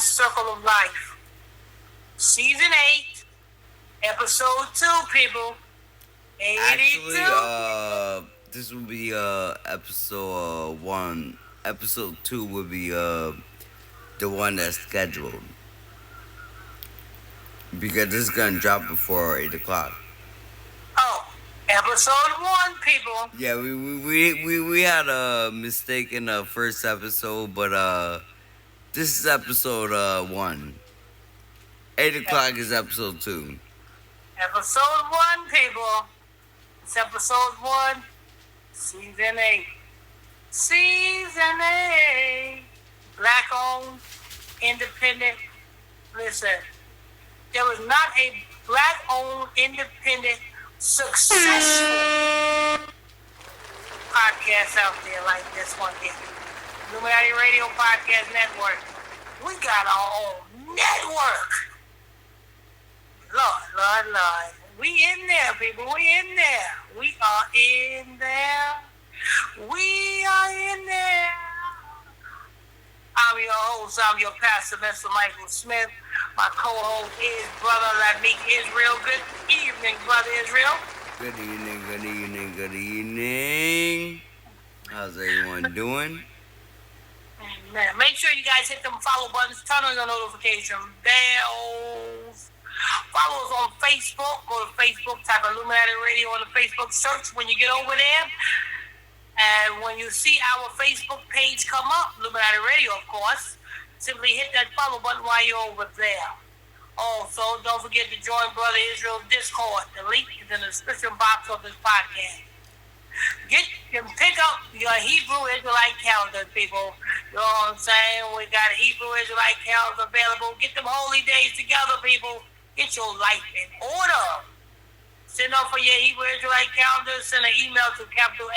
Circle of Life. Season 8, episode 2, people. 82. Actually, this will be episode 1. Episode 2 will be the one that's scheduled because this is gonna drop before 8 o'clock. Oh, episode 1, people. Yeah, we had a mistake in the first episode, but this is episode 1. 8 o'clock is episode 2. Episode 1, people. It's episode 1, season 8. Season 8. Black owned, independent. Listen, there was not a black owned, independent, successful podcast out there like this one here. Illuminati Radio Podcast Network. We got our own network. Lord. We in there, people. We in there. We are in there. We are in there. I'm your host. I'm your pastor, Mr. Michael Smith. My co-host is Brotha Lamick Israel. Good evening, Brother Israel. Good evening. How's everyone doing? Man, make sure you guys hit them follow buttons, turn on your notification bells. Follow us on Facebook. Go to Facebook, type Illuminati Radio on the Facebook search when you get over there. And when you see our Facebook page come up, Illuminati Radio, of course, simply hit that follow button while you're over there. Also, don't forget to join Brother Israel's Discord. The link is in the description box of this podcast. Pick up your Hebrew Israelite calendar, people. You know what I'm saying? We got a Hebrew Israelite calendar available. Get them holy days together, people. Get your life in order. Send up for your Hebrew Israelite calendar. Send an email to capital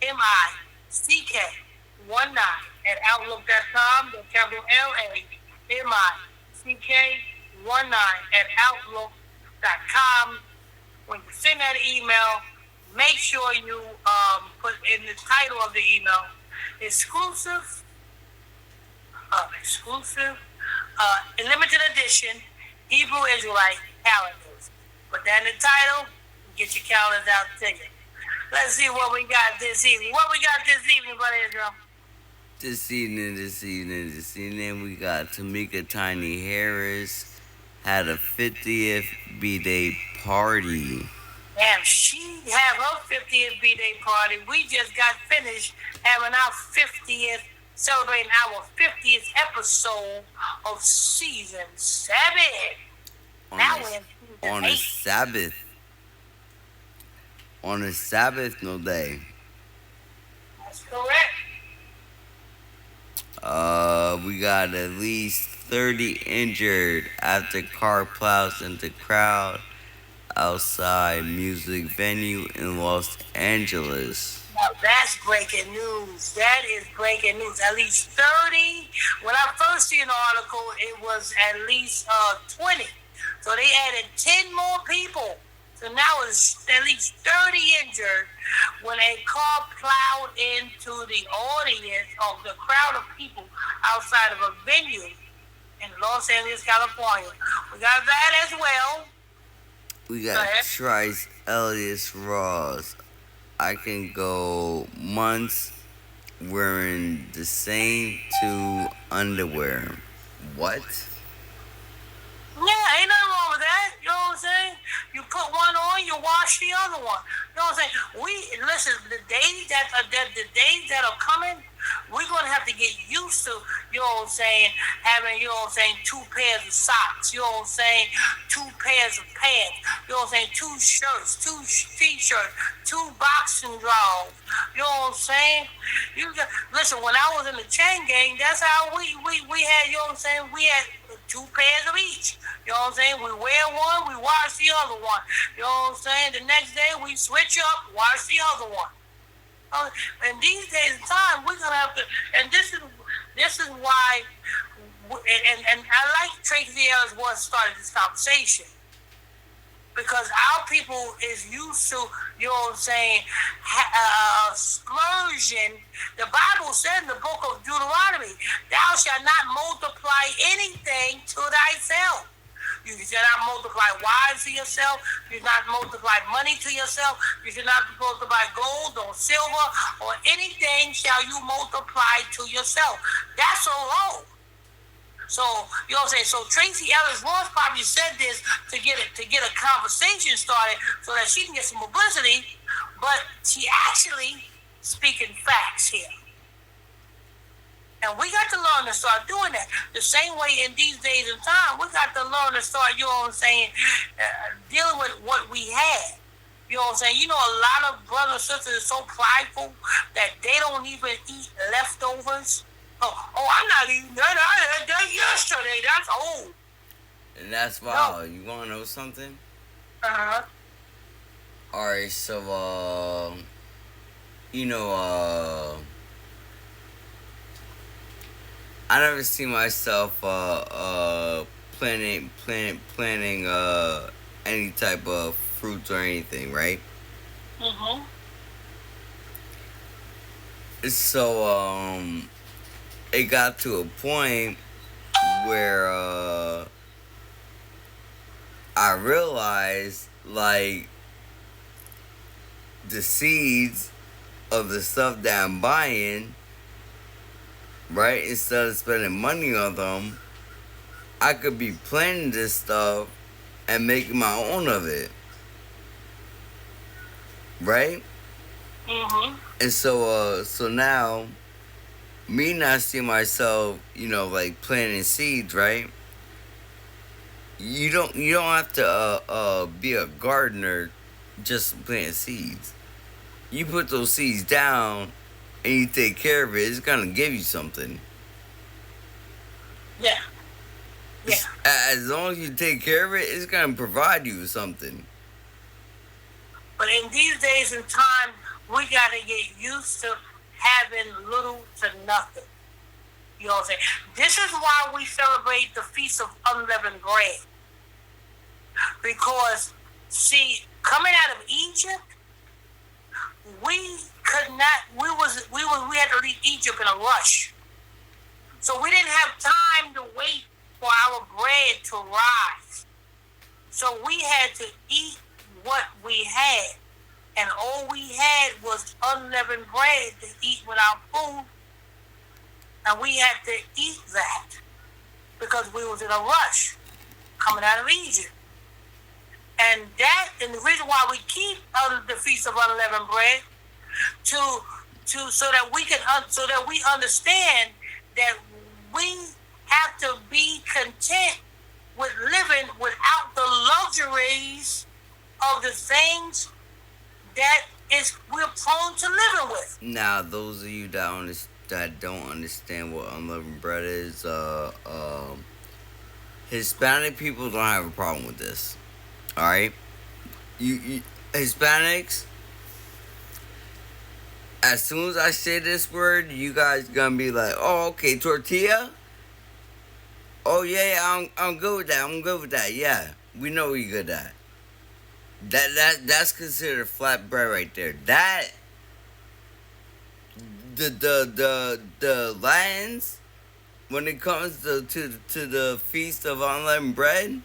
LAMICK19 at outlook.com. The capital LAMICK19 at outlook.com. When you send that email, make sure you put in the title of the email exclusive, limited edition Hebrew Israelite calendars. Put that in the title, get your calendars out to you. Let's see what we got this evening. Brother Israel? This evening, we got Tamika Tiny Harris had a 50th BDay party. Damn, she had her 50th BDay party. We just got finished having our 50th, celebrating our 50th episode of season 7. On On a Sabbath. On a Sabbath, no day. That's correct. We got at least 30 injured after car plows into crowd outside music venue in Los Angeles. Now that's breaking news. That is breaking news. At least 30. When I first seen the article, it was at least 20. So they added 10 more people. So now it's at least 30 injured when a car plowed into the audience of the crowd of people outside of a venue in Los Angeles, California. We got that as well. We got Tracee Ellis Ross. I can go months wearing the same 2 underwear. What? Yeah, ain't nothing wrong with that. You know what I'm saying? You put one on, you wash the other one. You know what I'm saying? Listen, the days that are coming, we're gonna have to get used to, you know what I'm saying, having, you know what I'm saying, 2 pairs of socks, you know what I'm saying, 2 pairs of pants, you know what I'm saying, 2 shirts, 2 t-shirts, 2 boxing drawers, you know what I'm saying? Listen, when I was in the chain gang, that's how we had, you know what I'm saying, we had 2 pairs of each. You know what I'm saying? We wear one, we wash the other one. You know what I'm saying? The next day we switch up, wash the other one. And these days of time, we're gonna have to. And this is why. And I like Tracee Ellis Ross started this conversation. because our people is used to, you know what I'm saying, splurging. The Bible said in the book of Deuteronomy, thou shalt not multiply anything to thyself. You should not multiply wives to yourself. You should not multiply money to yourself. You should not multiply gold or silver or anything shall you multiply to yourself. That's a law. So, you know what I'm saying? So Tracee Ellis Ross probably said this to get a conversation started so that she can get some publicity, but she actually speaking facts here. And we got to learn to start doing that. The same way in these days and time, we got to learn to start, you know what I'm saying, dealing with what we had. You know what I'm saying? You know, a lot of brothers and sisters are so prideful that they don't even eat leftovers. Oh, I'm not eating that. I had that yesterday. That's old. And that's why, you want to know something? Uh-huh. Alright, so, you know, I never see myself, planting, any type of fruits or anything, right? Mm-hmm. So, it got to a point where, I realized, like, the seeds of the stuff that I'm buying, right, instead of spending money on them, I could be planting this stuff and making my own of it, right? Mm-hmm. And so now, me not seeing myself, you know, like planting seeds, right? You don't have to be a gardener just planting seeds. You put those seeds down and you take care of it, it's gonna give you something. Yeah. Yeah. As long as you take care of it, it's gonna provide you with something. But in these days and time, we gotta get used to having little to nothing. You know what I'm saying? This is why we celebrate the Feast of Unleavened Bread. Because, see, coming out of Egypt, we could not. We had to leave Egypt in a rush. So we didn't have time to wait for our bread to rise. So we had to eat what we had. And all we had was unleavened bread to eat with our food. And we had to eat that because we was in a rush coming out of Egypt. And the reason why we keep the Feast of Unleavened Bread so that we understand that we have to be content with living without the luxuries of the things that we're prone to living with. Now, those of you that don't understand what unleavened bread is, Hispanic people don't have a problem with this. All right, you Hispanics. As soon as I say this word, you guys gonna be like, "Oh, okay, tortilla." Oh yeah, I'm good with that. I'm good with that. Yeah, we know you're good at. That's considered flat bread right there. That the Latins, when it comes to the Feast of Unleavened Bread,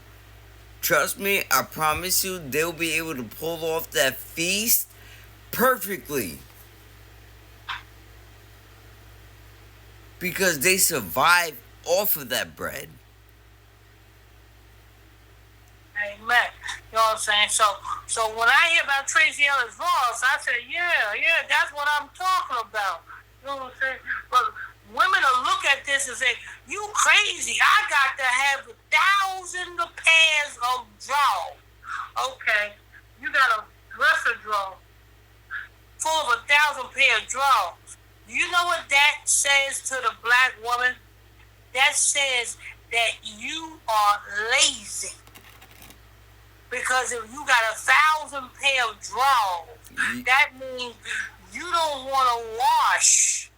trust me, I promise you, they'll be able to pull off that feast perfectly. Because they survive off of that bread. Amen. You know what I'm saying? So when I hear about Tracee Ellis Ross, I say, yeah, that's what I'm talking about. You know what I'm saying? But women will look at this and say, you crazy. I got to have 1,000 pairs of drawers. Okay. You got a dresser drawer full of 1,000 pair of drawers. You know what that says to the black woman? That says that you are lazy. Because if you got 1,000 pair of drawers, that means you don't want to wash.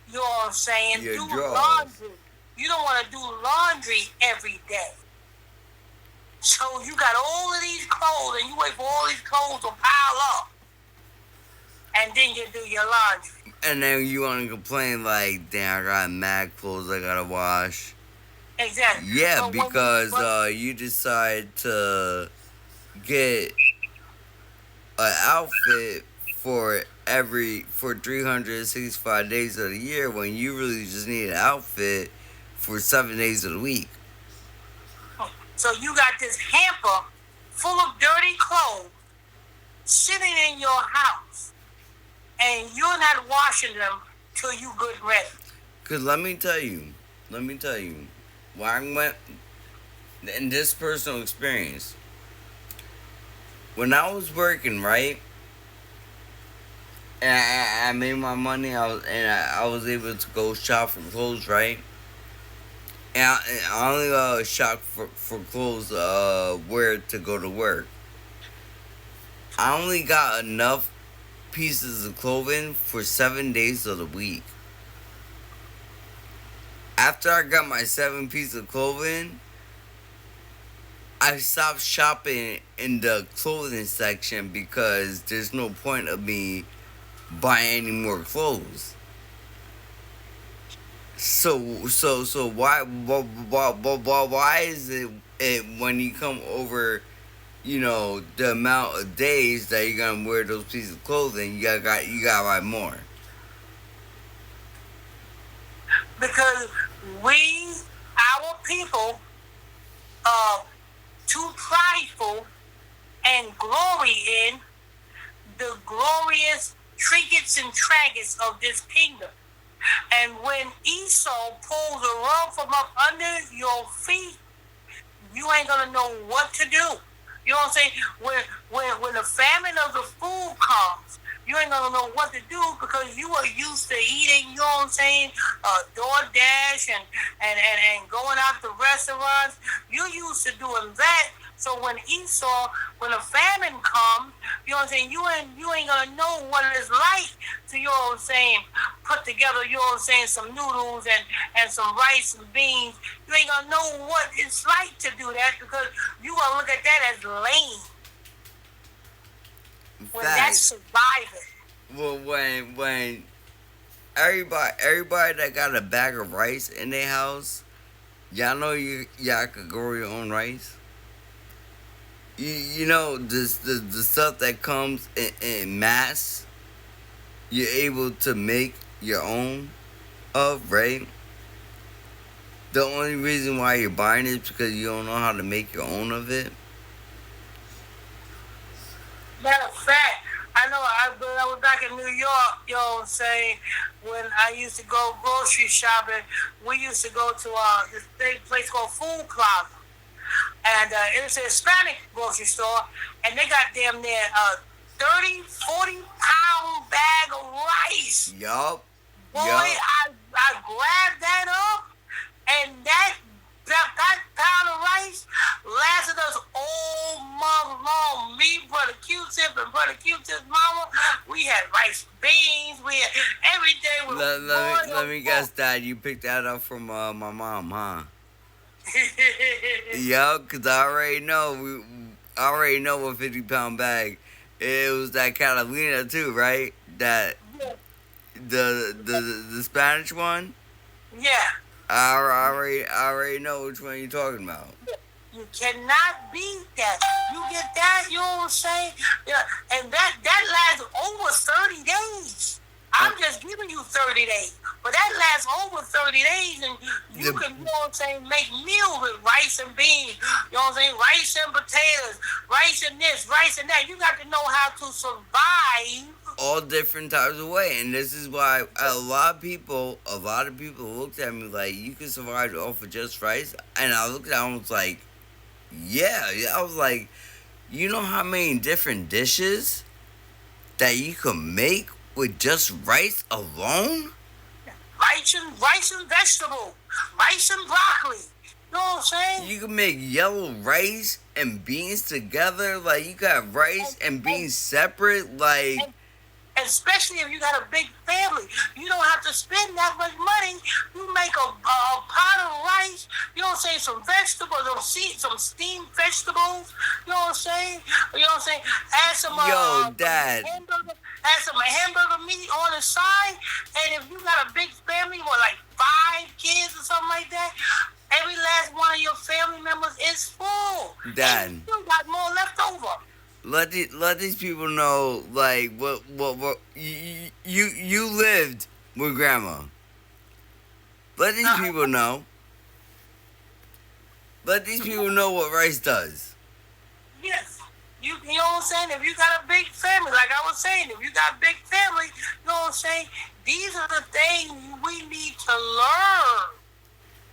You know what I'm saying? Your do drawers. laundry. You don't want to do laundry every day. So you got all of these clothes, and you wait for all these clothes to pile up, and then you do your laundry. And then you want to complain like, damn, I got mad clothes I gotta wash. Exactly. Yeah, But because you decide to get an outfit for 365 days of the year when you really just need an outfit for 7 days of the week. so you got this hamper full of dirty clothes sitting in your house, and you're not washing them till you good ready. Cause let me tell you, when I went in this personal experience, when I was working, right, and I made my money, I was able to go shop for clothes, right, and I only shop for clothes where to go to work. I only got enough pieces of clothing for 7 days of the week. After I got my 7 pieces of clothing, I stopped shopping in the clothing section because there's no point of me buying any more clothes. So why is it when you come over, the amount of days that you're gonna wear those pieces of clothing, you gotta buy more? Because our people, too prideful and glory in the glorious trinkets and trinkets of this kingdom. And when Esau pulls a rug from up under your feet, you ain't gonna know what to do. You know what I'm saying? When the famine of the food comes, you ain't gonna know what to do because you are used to eating, you know what I'm saying, DoorDash and going out to restaurants. You're used to doing that. So when the famine comes, you know what I'm saying, you ain't gonna know what it is like to, you know what I'm saying, put together, you know what I'm saying, some noodles and some rice and beans. You ain't gonna know what it's like to do that because you gonna look at that as lame. When that's surviving. Well, when everybody that got a bag of rice in their house, y'all know y'all could grow your own rice. You know the stuff that comes in mass, you're able to make your own of, right? The only reason why you're buying it is because you don't know how to make your own of it. Matter of fact, I know when I was back in New York, you know what I'm saying, when I used to go grocery shopping, we used to go to this big place called Food Plaza. And it was a Hispanic grocery store, and they got damn near 30, 40-pound bag of rice. Yup. Boy, I grabbed that up, and that pound of rice lasted us all month long. Me, Brother Q-Tip, and Brother Q-Tip's mama, we had rice beans. We had every day. Let me guess that you picked that up from my mom, huh? Yup, because I already know what 50-pound bag. It was that Catalina too, right? That the Spanish one. Yeah. I already know which one you're talking about. You cannot beat that. You get that, you know what I'm saying? Yeah, and that lasts over 30 days. I'm just giving you 30 days. But that lasts over 30 days, and you can, you know what I'm saying, make meals with rice and beans. You know what I'm saying? Rice and potatoes, rice and this, rice and that. You got to know how to survive. All different types of way. And this is why a lot of people looked at me like, you can survive off of just rice? And I looked at them and was like, yeah. I was like, you know how many different dishes that you can make with just rice alone? Rice and vegetable, rice and broccoli. You know what I'm saying? You can make yellow rice and beans together. Like, you got rice and beans separate. Like, especially if you got a big family. You don't have to spend that much money. You make a pot of rice, you know what I'm saying, some vegetables, some steamed vegetables, you know what I'm saying? You know what I'm saying? Add some Yo, Dad. add some hamburger meat on the side, and if you got a big family with like 5 kids or something like that, every last one of your family members is full. Dad. And you still got more left over. Let these people know, like, what you lived with grandma. Let these people know. Let these people know what rice does. Yes. You know what I'm saying? If you got a big family, like I was saying, if you got a big family, you know what I'm saying? These are the things we need to learn.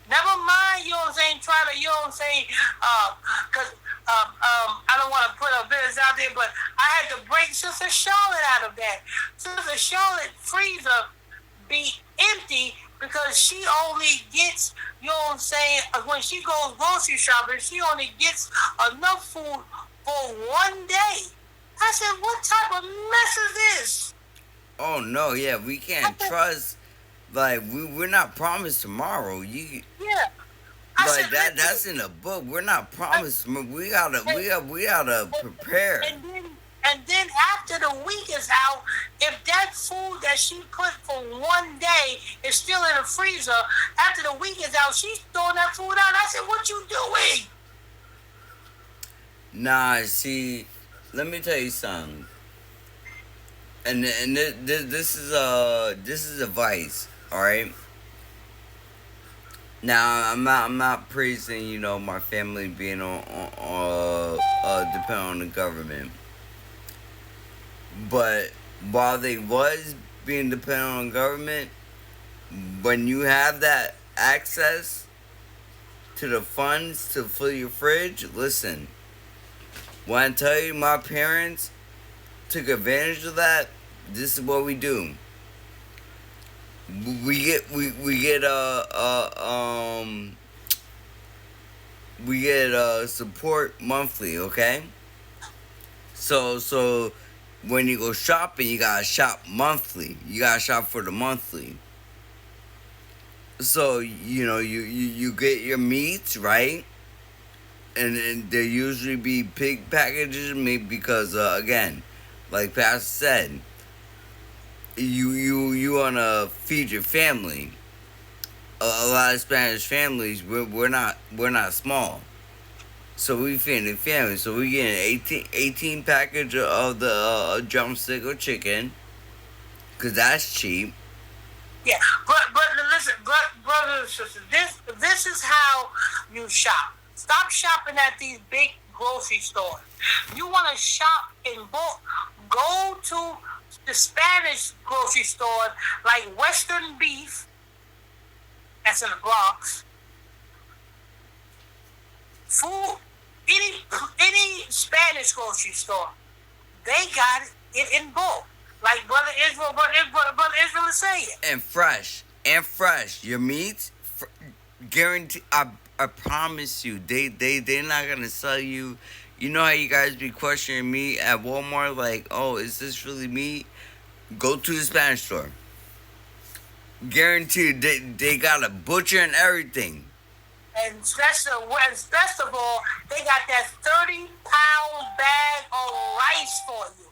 Never mind, you know what I'm saying, try to, you know what I'm saying, because I don't want to put a business out there, but I had to break Sister Charlotte out of that. Sister Charlotte freezer be empty because she only gets, you know what I'm saying, when she goes grocery shopping, she only gets enough food for one day. I said, what type of mess is this? Oh no, yeah, we can't trust. Like we're not promised tomorrow. Yeah. Like that's in a book. We're not promised. We gotta prepare. And then after the week is out, if that food that she put for one day is still in the freezer, after the week is out, she's throwing that food out. I said, what you doing? Nah, see, let me tell you something. And this is advice, all right. Now I'm not praising, you know, my family being dependent on the government, but while they was being dependent on the government, when you have that access to the funds to fill your fridge, listen. When I tell you my parents took advantage of that, this is what we do. We get support monthly, okay? So when you go shopping, you gotta shop monthly. You gotta shop for the monthly. So you know you get your meats, right? And there usually be big packages, maybe because again, like Pastor said, you wanna feed your family. A lot of Spanish families, we're not small, so we feed the family. So we get an 18 package of the drumstick or chicken, cause that's cheap. Yeah, but listen, brothers and sisters, this is how you shop. Stop shopping at these big grocery stores. You want to shop in bulk, go to the Spanish grocery store like Western Beef, that's in the Bronx. Food, any Spanish grocery store, they got it in bulk. Like Brother Israel is saying. And fresh. Your meats, guarantee. I promise you, they're not gonna sell you. You know how you guys be questioning me at Walmart, like, oh, is this really meat? Go to the Spanish store. Guaranteed, they got a butcher and everything. And best of all, they got that 30-pound bag of rice for you.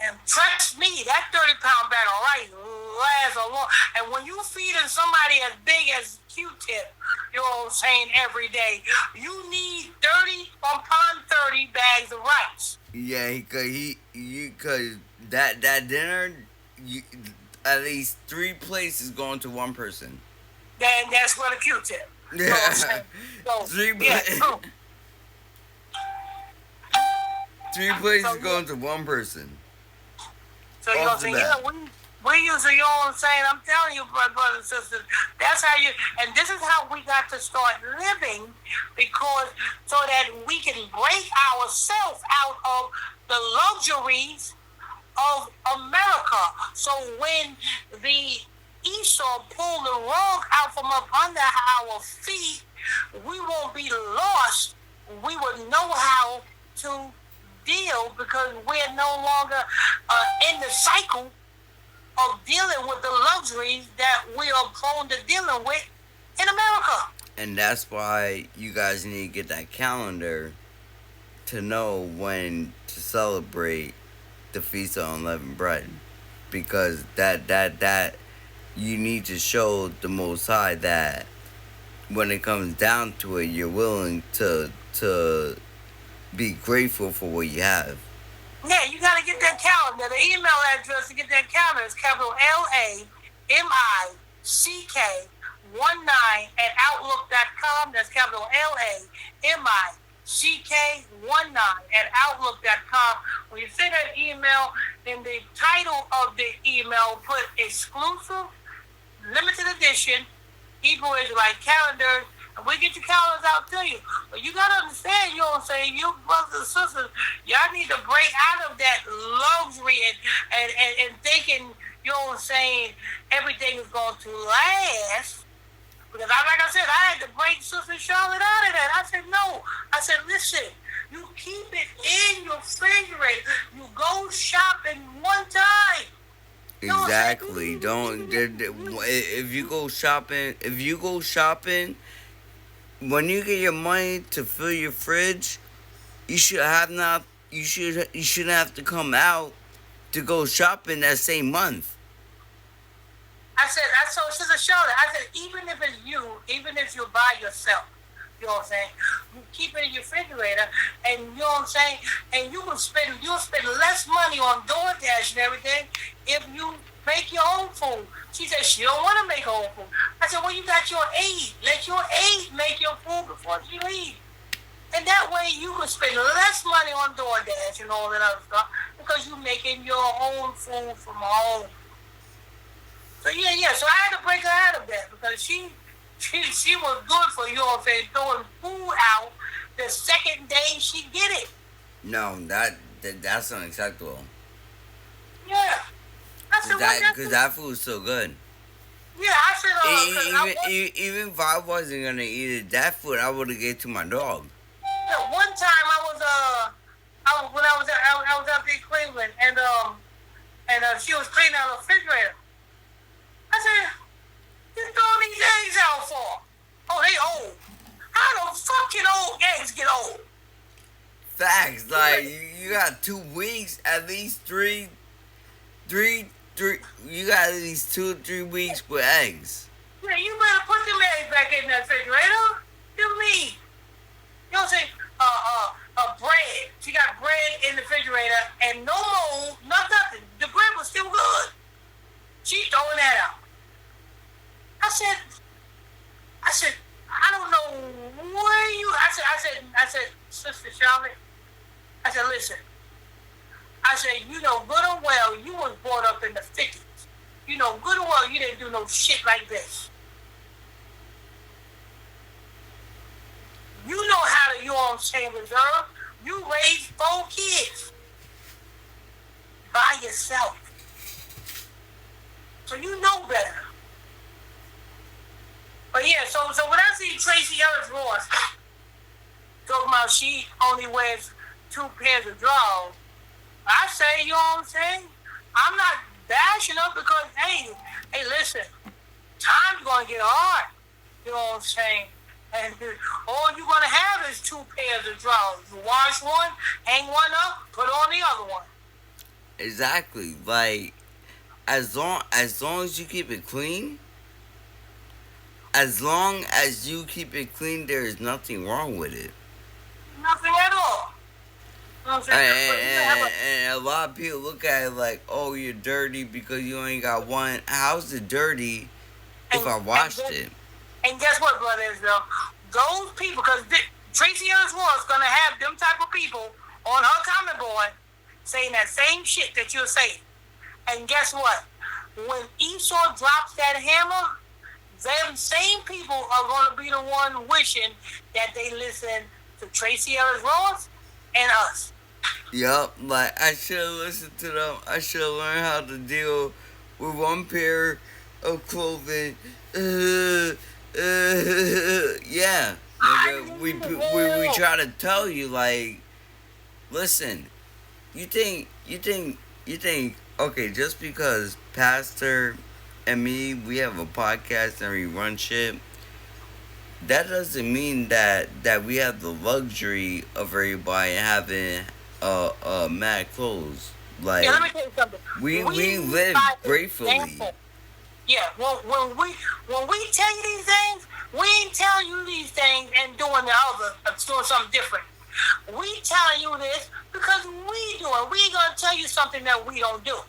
And trust me, that 30-pound bag of rice lasts a long. And when you feeding somebody as big as Q-Tip, you know what I'm saying, every day, you need 30 upon 30 bags of rice. Yeah, cause that dinner, at least 3 plates is going to one person. Then that's for the Q-Tip. Yeah. You know what I'm saying? So, 3 plates. Yeah. 3 plates is going to one person. So, you know what I'm saying? Yeah, we usually, you know what I'm saying? I'm telling you, brothers and sisters, that's how you, and this is how we got to start living, because so that we can break ourselves out of the luxuries of America. So when the Esau pulled the rug out from up under our feet, we won't be lost. We will know how to deal because we're no longer in the cycle of dealing with the luxuries that we are prone to dealing with in America. And that's why you guys need to get that calendar to know when to celebrate the Feast of Unleavened Bread. Because that you need to show the Most High that when it comes down to it, you're willing to be grateful for what you have. Yeah, you got to get that calendar. The email address to get that calendar is capital LAMICK19 at outlook.com. That's capital LAMICK19 at outlook.com. When you send that email, in the title of the email, put exclusive, limited edition, Hebrew Israelite calendar, and we get your calendars out to you. But you gotta understand, you know what I'm saying? You brothers and sisters, y'all need to break out of that luxury and thinking, you know what I'm saying, everything is going to last. Because like I said, I had to break Sister Charlotte out of that. I said, no. I said, listen, you keep it in your refrigerator. You go shopping one time. Exactly. Don't if you go shopping, when you get your money to fill your fridge, you shouldn't have to come out to go shopping that same month. I told Sister Charlotte, I said, even if it's you, even if you're by yourself, you know what I'm saying, you keep it in your refrigerator, and you know what I'm saying, and you'll spend less money on DoorDash and everything if you make your own food. She said she don't want to make her own food. I said, well, you got your aide. Let your aide make your food before she leaves. And that way you can spend less money on DoorDash and all that other stuff because you're making your own food from home. So yeah. So I had to break her out of that because she was good for, you know what I'm saying, throwing food out the second day she get it. No, that's unacceptable. Yeah. Because that food is so good. Yeah, I said, even if I wasn't gonna eat it, that food I would have gave to my dog. Yeah, one time when I was out there in Cleveland, and she was cleaning out the refrigerator. I said, you throwing these eggs out for? Oh, they old. How the fucking old eggs get old? Facts, like you got 2 weeks, at least three. You got at least 2 or 3 weeks with eggs. Yeah, you better put them eggs back in the refrigerator. You mean? You know what I'm saying? Bread. She got bread in the refrigerator and no mold, nothing. The bread was still good. She throwing that out. I said, I don't know where you. I said, Sister Charlotte. I said, listen. I said, you know good and well you was brought up in the 50s. You know good and well you didn't do no shit like this. You know how to, you know what I'm saying, reserve. You raised 4 kids by yourself. So you know better. But yeah, so when I see Tracee Ellis Ross talking about she only wears 2 pairs of drawers, I say, you know what I'm saying? I'm not bashing her because, hey, listen, time's going to get hard. You know what I'm saying? And all you're going to have is 2 pairs of drawers. You wash one, hang one up, put on the other one. Exactly. Like, as long as you keep it clean, there is nothing wrong with it. Nothing at all. And a lot of people look at it like, oh, you're dirty because you only got one. How's it dirty if I washed it? And guess what, Brother Israel? Those people, because Tracee Ellis Ross is going to have them type of people on her comment board saying that same shit that you're saying. And guess what? When Esau drops that hammer, them same people are going to be the one wishing that they listen to Tracee Ellis Ross and us. Yup, like I should have listened to them. I should have learned how to deal with one pair of clothing. Yeah. We try to tell you, like, listen, you think okay, just because Pastor and me we have a podcast and we run shit, that doesn't mean that we have the luxury of everybody having mad clothes. Yeah, let Like me tell you something. we We live by gratefully. example. Yeah, when we tell you these things, we ain't telling you these things and doing the other, doing something different. We telling you this because we do it. We ain't gonna tell you something that we don't do.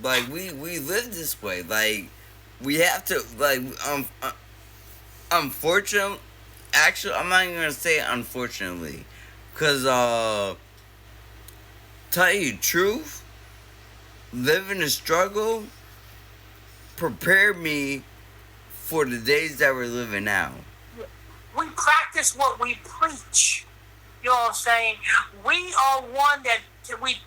Like we live this way. Like we have to like unfortunately, actually I'm not even gonna say unfortunately, cause tell you the truth, living the struggle prepared me for the days that we're living now. We practice what we preach. You know what I'm saying? We are one that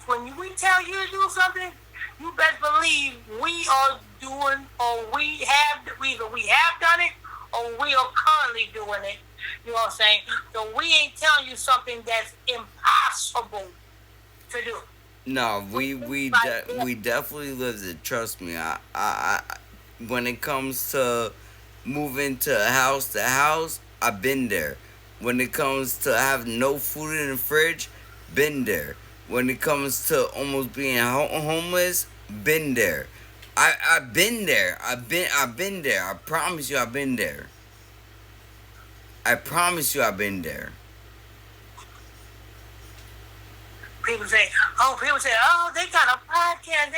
when we tell you to do something, you best believe we are doing, or either we have done it or we are currently doing it. You know what I'm saying? So we ain't telling you something that's impossible to do. No, we definitely lived it. Trust me. When it comes to moving to house, I've been there. When it comes to having no food in the fridge, been there. When it comes to almost being homeless, been there. I've been there. I've been there. I promise you, I've been there. I promise you, I've been there. People say, oh, they got a podcast.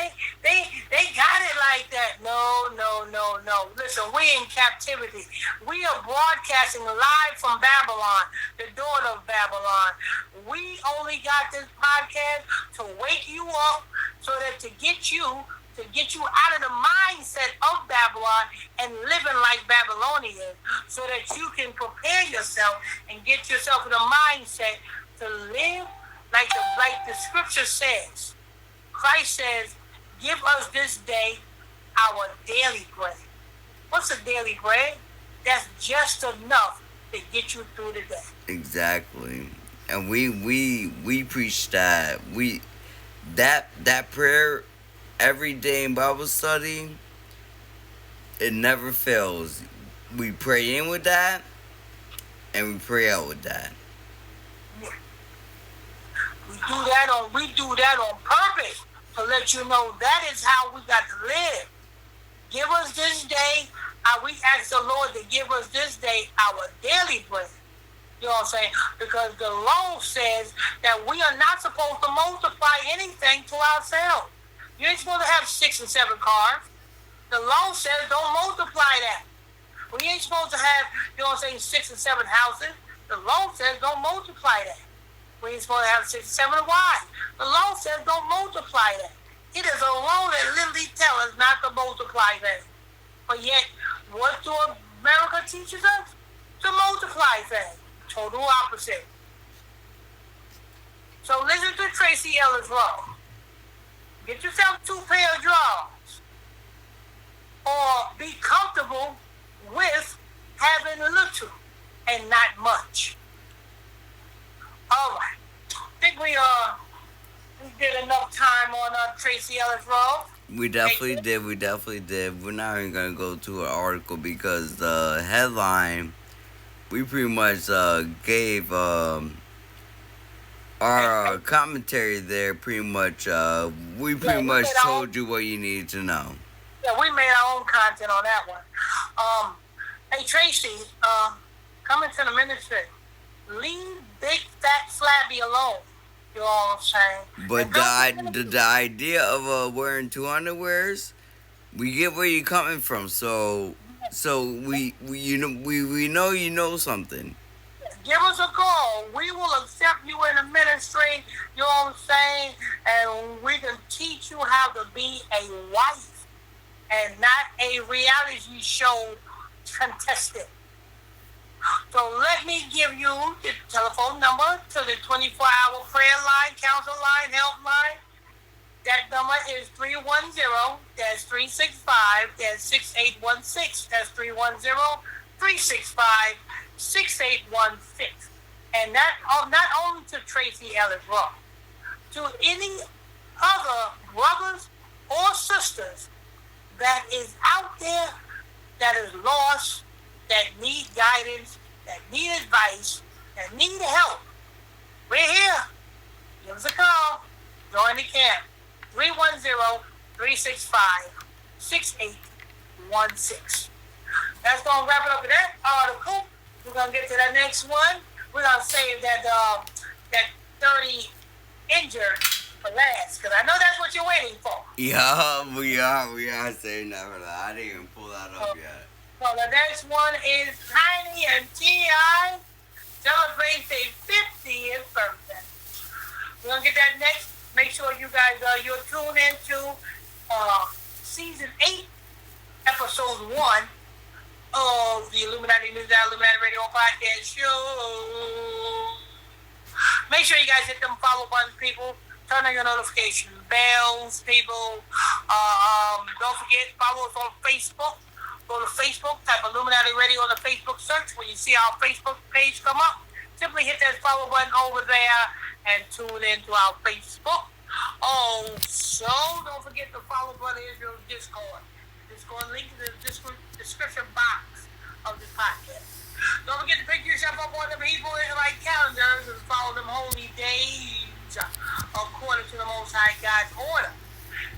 They got it like that. No, no, no, no. Listen, we in captivity. We are broadcasting live from Babylon, the daughter of Babylon. We only got this podcast to wake you up, so that to get you out of the mindset of Babylon and living like Babylonians, so that you can prepare yourself and get yourself in a mindset to live like the scripture says. Christ says, give us this day our daily bread. What's a daily bread? That's just enough to get you through the day. Exactly. And we preach that. That prayer every day in Bible study, it never fails. We pray in with that and we pray out with that. We do that on purpose to let you know that is how we got to live. Give us this day. We ask the Lord to give us this day our daily bread. You know what I'm saying? Because the law says that we are not supposed to multiply anything to ourselves. You ain't supposed to have 6 and 7 cars. The law says don't multiply that. We ain't supposed to have, you know what I'm saying, 6 and 7 houses. The law says don't multiply that. We ain't supposed to have 6 and 7 wives. The law says don't multiply that. It is a law that literally tells us not to multiply that. But yet, what do America teaches us? To multiply things. Total opposite. So listen to Tracee Ellis Ross. Get yourself 2 pair of drawers. Or be comfortable with having little and not much. All right. I think we did enough time on Tracee Ellis Ross. We definitely did. We definitely did. We're not even gonna go to an article because the headline we pretty much gave our commentary there. Pretty much, we pretty much told you what you needed to know. Yeah, we made our own content on that one. Hey Tracee, coming to the ministry, leave big fat flabby alone. You know what I'm saying? But the idea of wearing 2 underwears, we get where you're coming from. So we know you know something. Give us a call. We will accept you in the ministry. You know what I'm saying? And we can teach you how to be a wife and not a reality show contestant. So let me give you the telephone number to the 24-hour prayer line, counsel line, help line. That number is 310-365-6816. That's 310-365-6816. And not only to Tracee Ellis Ross, to any other brothers or sisters that is out there that is lost, that need guidance, that need advice, that need help. We're here. Give us a call. Join the camp. 310-365-6816. That's going to wrap it up with that article. We're going to get to the next one. We're going to save that 30 injured for last, because I know that's what you're waiting for. Yeah, we are saying that for that. I didn't even pull that up yet. So the next one is Tiny and T.I. celebrate their 50th birthday. We're going to get that next. Make sure you guys, you're tuned into season 8, episode 1 of the Illuminati News and Illuminati Radio podcast show. Make sure you guys hit them follow buttons, people. Turn on your notification bells, people. Don't forget, follow us on Facebook. Go to Facebook, type Illuminati Radio on the Facebook search. When you see our Facebook page come up, simply hit that follow button over there and tune into our Facebook. Also, don't forget to follow Brotha Israel's Discord. Discord link in the description box of this podcast. Don't forget to pick yourself up on the Hebrew Israelite calendars and follow them holy days according to the Most High God's order.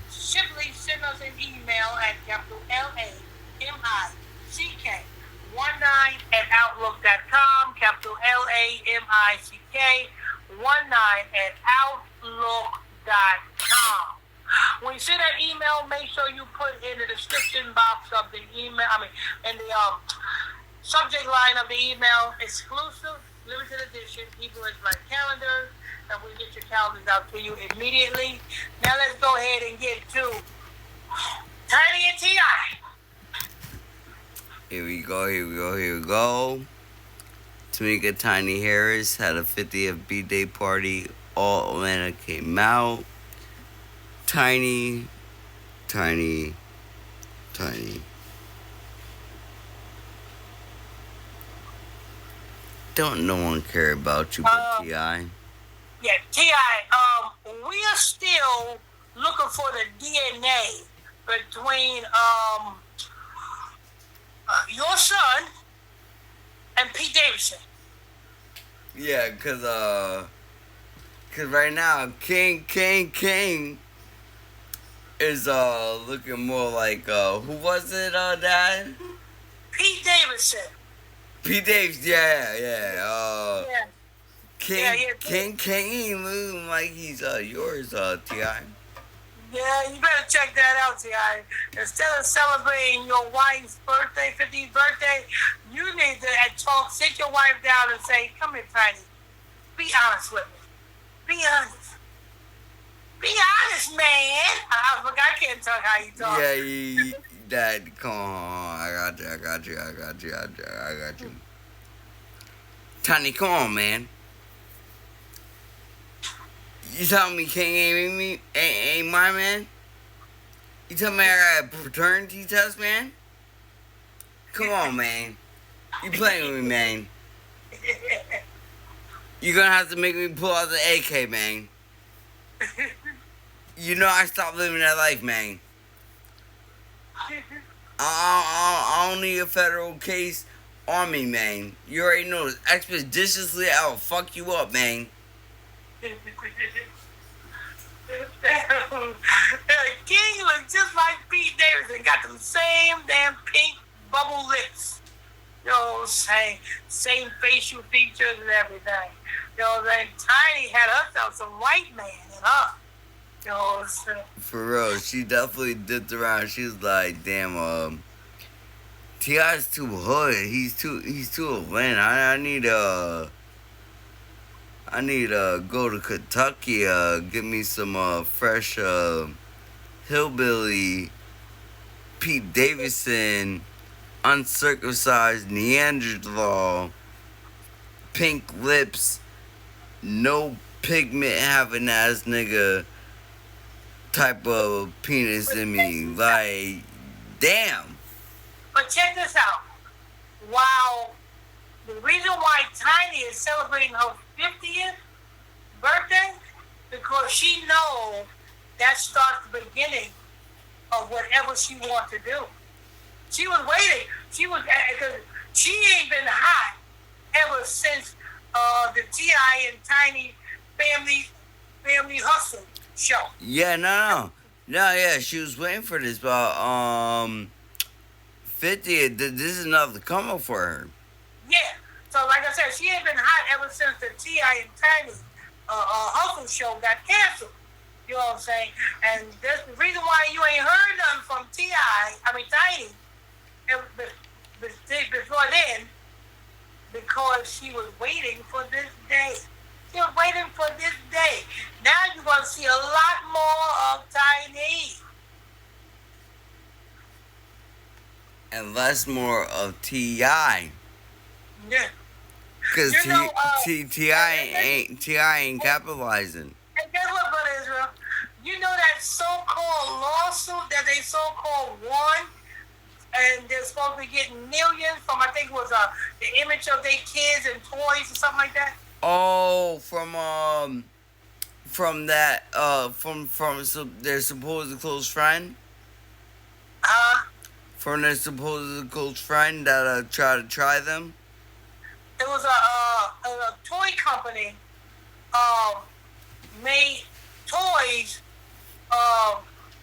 Simply send us an email at LAMICK19@outlook.com, LAMICK19@outlook.com. When you send that email, make sure you put in the description box of the email, in the subject line of the email, exclusive, limited edition, Hebrew Israelite calendar, and we'll get your calendars out to you immediately. Now let's go ahead and get to Tiny and T.I. Here we go. Tamika Tiny Harris had a 50th BDay party. All Atlanta came out. Tiny. Don't no one care about you but T.I. Yeah, T.I., we are still looking for the DNA between your son and Pete Davidson. Yeah, cause right now King is looking more like who was it, Dad? Pete Davidson. Pete Davis, yeah. King ain't looking like he's yours, T.I. Yeah, you better check that out, T.I. Instead of celebrating your wife's birthday, 50th birthday, you need to sit your wife down and say, come here, Tiny. Be honest with me. Be honest. Be honest, man. I can't tell how you talk. Yeah, Dad, come on. I got you. Tiny, come on, man. You telling me King ain't my man? You telling me I got a paternity test, man? Come on, man. You playing with me, man. You're gonna have to make me pull out the AK, man. You know I stopped living that life, man. I don't need a federal case on me, man. You already know this. Expeditiously, I will fuck you up, man. King looks just like Pete Davidson. Got them same damn pink bubble lips. You know what I'm saying? Same facial features and everything. You know what I'm saying? Tiny had herself some white man in her. You know what I'm saying? For real, she definitely dipped around. She was like, damn, T.I.'s too hood. He's too Atlanta. I need to go to Kentucky, get me some fresh hillbilly Pete Davidson, uncircumcised Neanderthal, pink lips, no pigment having ass nigga type of penis in me. Like, damn. But check this out. While The reason why Tiny is celebrating her 50th birthday because she knows that starts the beginning of whatever she wants to do. She was waiting. Because she ain't been hot ever since the T.I. and Tiny family hustle show. Yeah, no, yeah. She was waiting for this, but 50. This is enough to come up for her. Yeah. So like I said, she ain't been hot ever since the T.I. and Tiny hustle show got canceled. You know what I'm saying? And that's the reason why you ain't heard nothing from T.I. I mean Tiny before then, because she was waiting for this day. She was waiting for this day. Now you're gonna see a lot more of Tiny. And less more of T.I. Yeah. Cause You know, T.I. ain't capitalizing. And guess what, Brother Israel? You know that so-called lawsuit that they so-called won, and they're supposed to be getting millions from, I think it was the image of their kids and toys or something like that. Oh, from that their supposed close friend. From their supposed close friend that tried to try them. It was a toy company made toys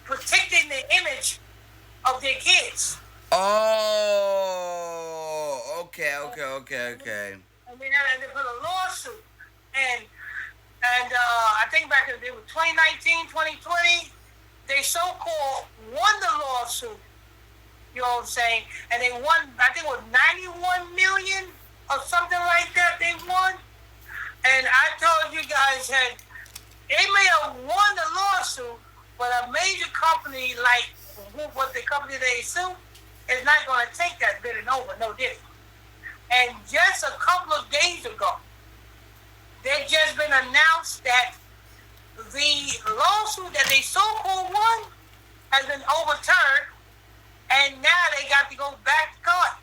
protecting the image of their kids. Oh, okay. And they put a lawsuit, and I think back in 2019, 2020, they so-called won the lawsuit. You know what I'm saying? And they won, I think it was 91 million or something like that they won. And I told you guys that they may have won the lawsuit, but a major company like what the company they sue is not going to take that bidding over. No, did it? And just a couple of days ago, they just been announced that the lawsuit that they so-called won has been overturned, and now they got to go back to court.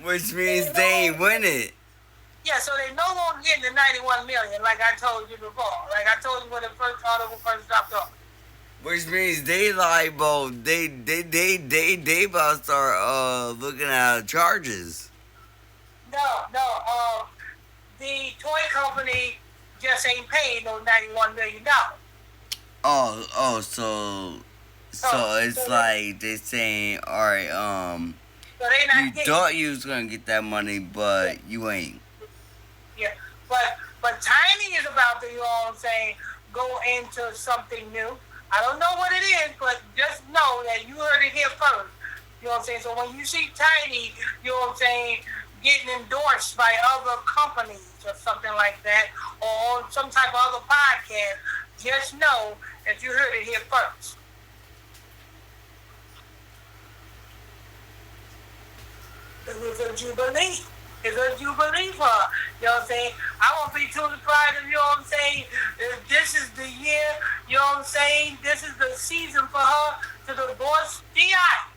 Which means they ain't win it. Yeah, so they no longer getting the 91 million, like I told you before. Like I told you when the first article first dropped off. Which means they liable. They about to start looking at charges. No. The toy company just ain't paying those $91 million. So it's like they saying, all right, so they not you thought you was gonna get that money, but you ain't. Yeah, but Tiny is about to, you know what I'm saying, go into something new. I don't know what it is, but just know that you heard it here first. You know what I'm saying? So when you see Tiny, you know what I'm saying, getting endorsed by other companies or something like that, or on some type of other podcast, just know that you heard it here first. It was a jubilee. It's a jubilee for her. You know what I'm saying? I won't be too surprised if, you know what I'm saying, if this is the year, you know what I'm saying, this is the season for her to divorce T.I.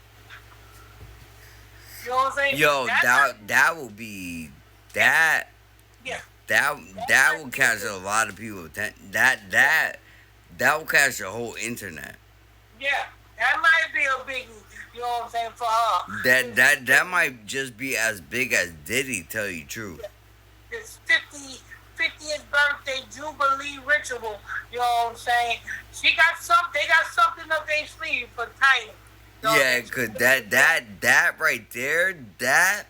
You know what I'm saying? Yo, that will be that. Yeah. That will catch a lot of people. That will catch the whole internet. Yeah, that might be a biggie. You know what I'm saying, for her. That might just be as big as Diddy, tell you true. Yeah. It's 50th birthday jubilee ritual. You know what I'm saying? They got something up their sleeve for Tiny. You know, yeah, cause that right there, that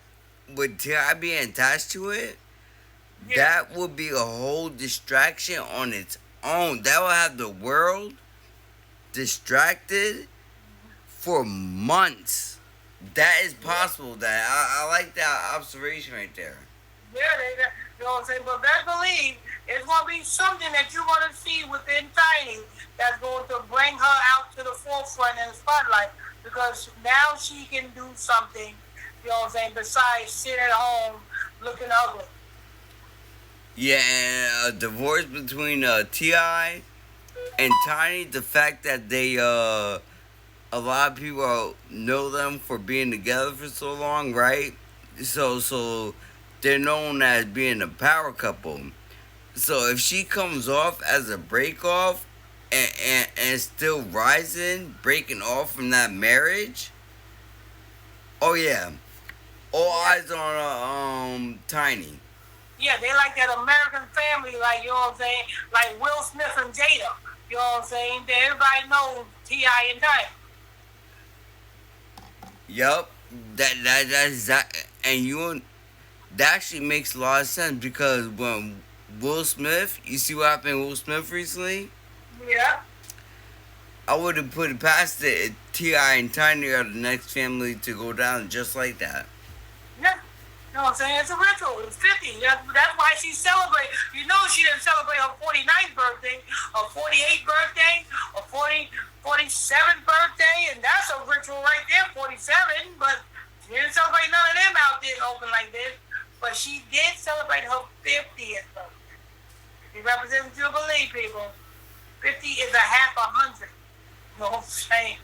with T.I. being attached to it, yeah, that would be a whole distraction on its own. That will have the world distracted for months. That is possible. That I like that observation right there. Yeah, you know what I'm saying? But best believe it's going to be something that you're going to see within Tiny that's going to bring her out to the forefront and the spotlight, because now she can do something, you know what I'm saying, besides sit at home looking ugly. Yeah, and a divorce between T.I. and Tiny, the fact that they a lot of people know them for being together for so long, right? So they're known as being a power couple. So if she comes off as a break off and still rising, breaking off from that marriage, oh yeah, all Yeah. eyes on Tiny. Yeah, they like that American family, like, you know what I'm saying? Like Will Smith and Jada. You know what I'm saying? Everybody knows T.I. and Tiny. Yup, that's that, and that actually makes a lot of sense because when Will Smith, you see what happened with Will Smith recently? Yeah. I would have put it past it. T.I. and Tiny are the next family to go down just like that. Yeah. You know what I'm saying? It's a ritual. It's 50. That's why she celebrates. You know she didn't celebrate her 49th birthday, her 48th birthday, her 47th birthday, and that's a ritual right there, 47. But she didn't celebrate none of them out there open like this. But she did celebrate her 50th birthday. She represents Jubilee, people. 50 is a half a hundred. You know what I'm saying?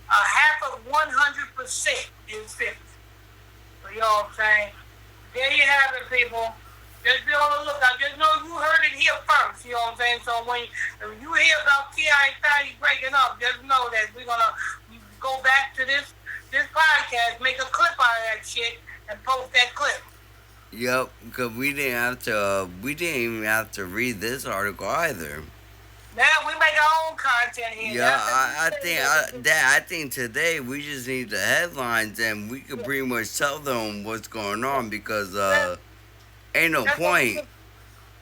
A half of 100% is 50. So, you know what I'm saying? There you have it, people. Just be on the lookout. Just know you heard it here first. You know what I'm saying? So when you hear about T.I. and Tiny breaking up, just know that we're going to go back to this podcast, make a clip out of that shit, and post that clip. Yep, because we didn't even have to read this article either. Now we make our own content here. Yeah, I think today we just need the headlines and we could pretty much tell them what's going on because ain't no point.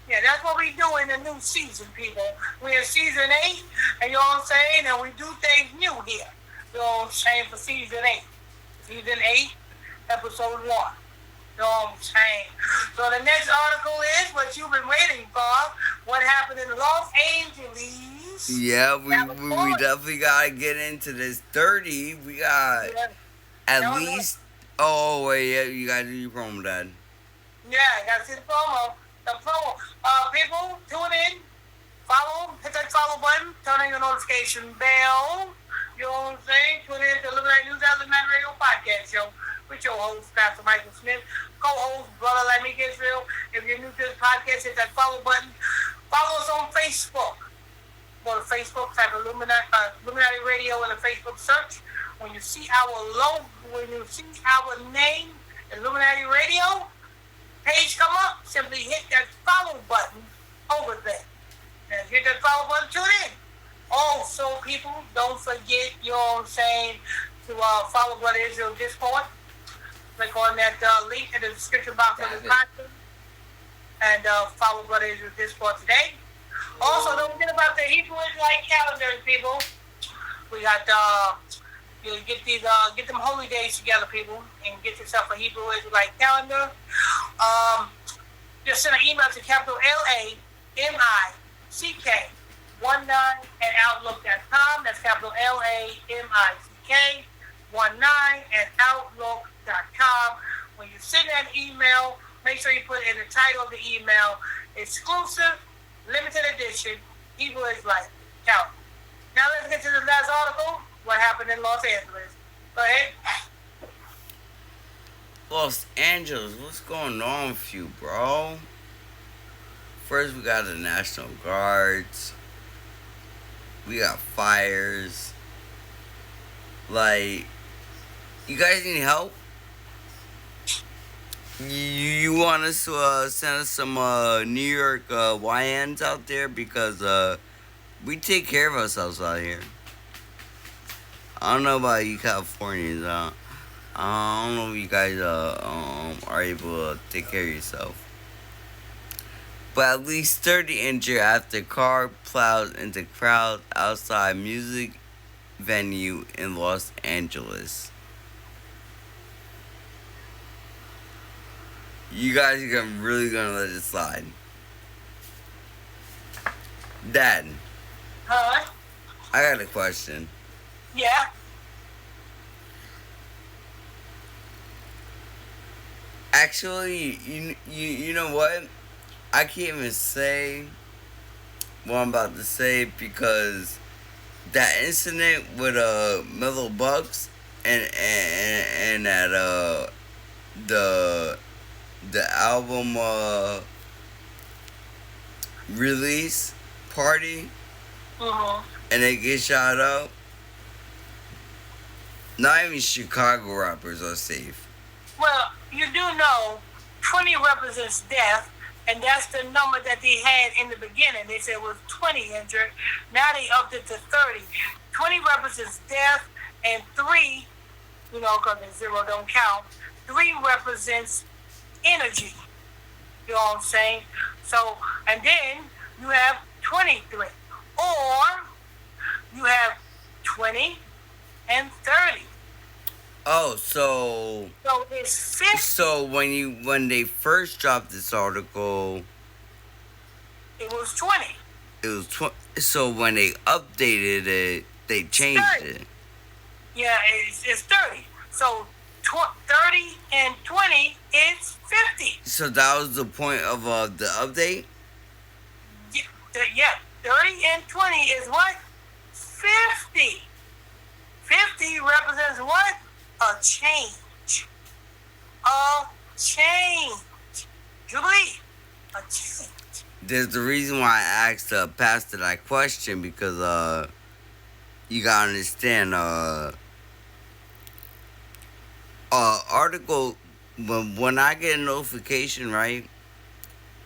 Yeah, that's what we do in the new season, people. We're in season 8, and you know what I'm saying? And we do things new here. You know what I'm saying? For season 8. Season 8, episode 1. You know what I'm saying? So the next article is what you've been waiting for. What happened in Los Angeles. Yeah, we definitely got to get into this 30. We got at least... Oh, wait, yeah, you got to do your promo, Dad. Yeah, I got to see the promo. The promo. People, tune in. Follow. Hit that follow button. Turn on your notification bell. You know what I'm saying? Tune in to Illuminati News Illuminati Radio Podcast Show with your host, Pastor Michael Smith, co-host, Brotha Lamick Israel. If you're new to this podcast, hit that follow button. Follow us on Facebook. Go to Facebook, type Illuminati Radio in the Facebook search. When you see our logo, when you see our name, Illuminati Radio, page come up, simply hit that follow button over there. And hit that follow button, tune in. Also, people, don't forget, you know what I'm saying, to follow Brotha Israel Discord. Click on that link in the description box of this podcast and follow Brotha Israel Discord today. Also, don't forget about the Hebrew Israelite calendars, people. We got you get them holy days together, people, and get yourself a Hebrew Israelite calendar. Just send an email to capital LAMICK 19 at outlook.com. That's capital LAMICK 19 at outlook.com. When you send that email, make sure you put in the title of the email, exclusive, limited edition, Hebrew Israelite calendar. Now let's get to the last article. What happened in Los Angeles? Go ahead. Los Angeles, what's going on with you, bro? First, we got the National Guards. We got fires. Like, you guys need help? You want us to send us some New York YNs out there? Because we take care of ourselves out here. I don't know about you Californians. I don't know if you guys are able to take care of yourself. But at least 30 injured after car plows into crowd outside music venue in Los Angeles. You guys are really gonna let it slide. Dad. Huh? I got a question. Yeah. Actually, you know what? I can't even say what I'm about to say because that incident with Mellow Bucks and that the album release party Mm-hmm. and they get shot up. Not even Chicago rappers are safe. Well, you do know 20 represents death, and that's the number that they had in the beginning. They said it was 20 injured. Now they upped it to 30. 20 represents death, and 3, because the 0 don't count, 3 represents energy. You know what I'm saying? So, and then you have 23. Or you have 20 and 30. Oh, So it's 50. so when they first dropped this article, It was 20. it was so when they updated it, they changed 30. it. Yeah, it's 30. So 30 and 20 is 50. So that was the point of the update. Yeah, 30 and 20 is what? 50. 50 represents what? A change. A change. Jubilee. A change. There's the reason why I asked Pastor that question because you gotta understand article when I get a notification, right?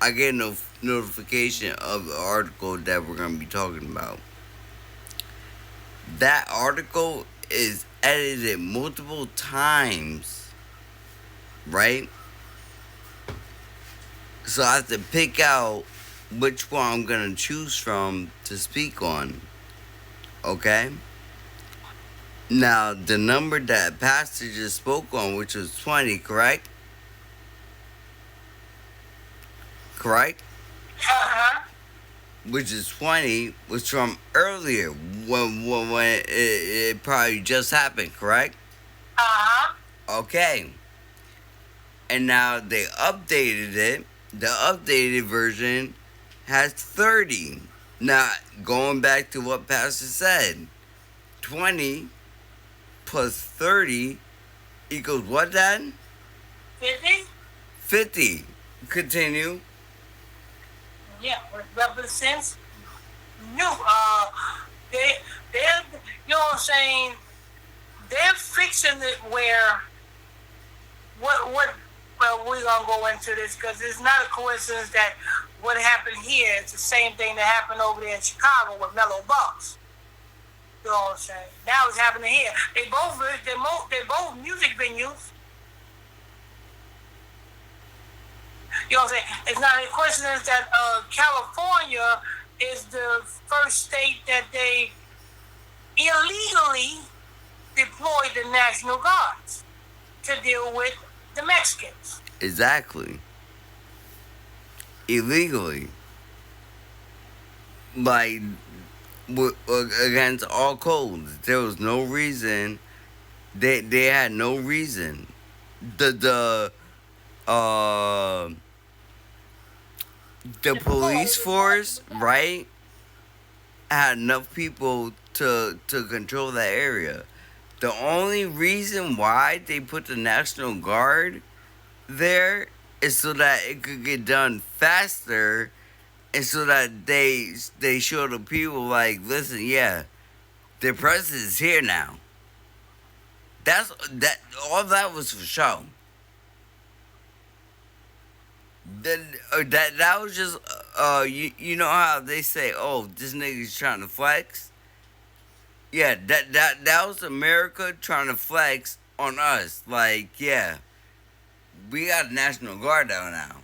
I get a notification of the article that we're gonna be talking about. That article is edited multiple times, right? So I have to pick out which one I'm gonna choose from to speak on. Okay? Now, the number that Pastor just spoke on, which was 20, correct? Correct? Uh-huh. Which is 20, was from earlier when it probably just happened, correct? Uh-huh. Okay. And now they updated it. The updated version has 30. Now, going back to what Pastor said, 20 plus 30 equals what, Dad? 50? 50. Continue. Yeah, it represents new. They're, you know what I'm saying? They're fixing it where, well, we're going to go into this because it's not a coincidence that what happened here is the same thing that happened over there in Chicago with Mellow Bucks. You know what I'm saying? Now it's happening here. They're both music venues. You know what I'm saying? It's not a coincidence that California is the first state that they illegally deployed the National Guards to deal with the Mexicans. Exactly. Illegally. Like, against all codes. There was no reason. They had no reason. The police force, right, had enough people to control that area. The only reason why they put the National Guard there is so that it could get done faster and so that they show the people like, listen, yeah, the president is here now. All that was for show. That was just you know how they say, oh, this nigga's trying to flex. Yeah, that was America trying to flex on us. Like, yeah, we got a National Guard down now.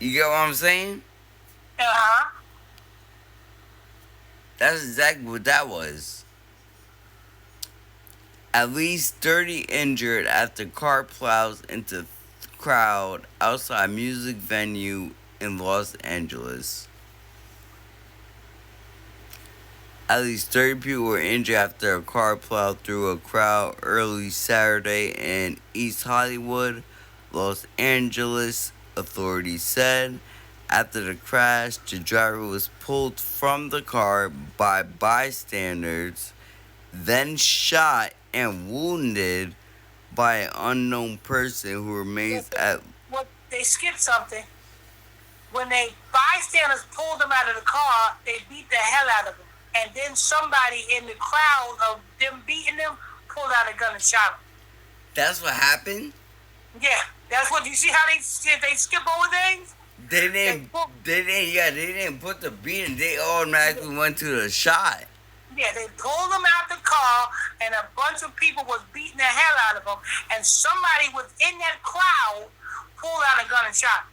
You get what I'm saying? Uh-huh. That's exactly what that was. At least 30 injured after car plows into crowd outside music venue in Los Angeles. At least 30 people were injured after a car plowed through a crowd early Saturday in East Hollywood, Los Angeles, authorities said. After the crash, the driver was pulled from the car by bystanders, then shot and wounded by an unknown person who remains at. What they skipped something. When they bystanders pulled him out of the car, they beat the hell out of him. And then somebody in the crowd of them beating him pulled out a gun and shot him. That's what happened? Yeah, that's what you see how they skip over things? They didn't put the beating. They automatically went to the shot. Yeah, they pulled him out the car, and a bunch of people was beating the hell out of him, and somebody within that crowd pulled out a gun and shot him.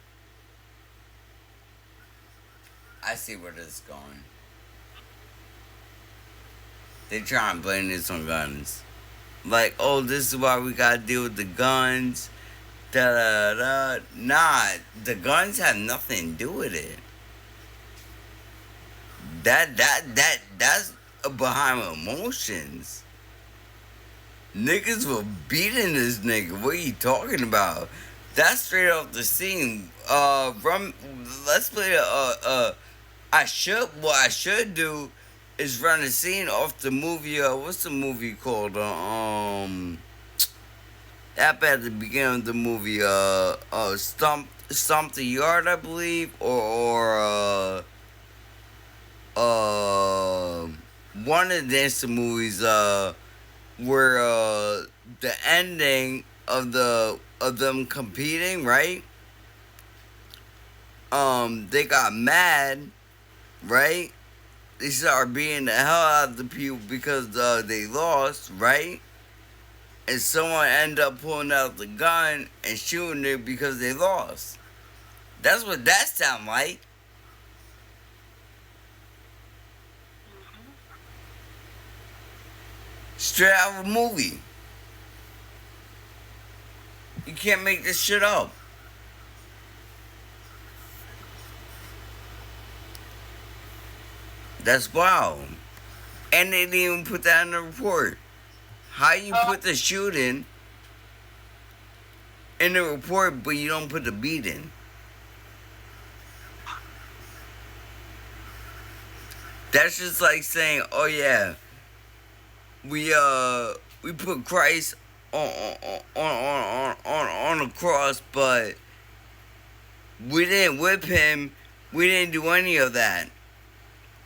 I see where this is going. They try and blame this on guns. Like, oh, this is why we gotta deal with the guns. Da da da. Nah, the guns have nothing to do with it. That's behind emotions. Niggas were beating this nigga. What are you talking about? That's straight off the scene. Let's play what I should do is run a scene off the movie. What's the movie called? At the beginning of the movie. Stomp the Yard, I believe, or one of the dancing movies. Where the ending of them competing, right? They got mad, right? They started beating the hell out of the people because they lost, right? And someone ended up pulling out the gun and shooting it because they lost. That's what that sound like. Straight out of a movie. You can't make this shit up. That's wild. And they didn't even put that in the report. How you put the shooting in the report, but you don't put the beating? That's just like saying, oh yeah, we put Christ on the cross, but we didn't whip him. We didn't do any of that.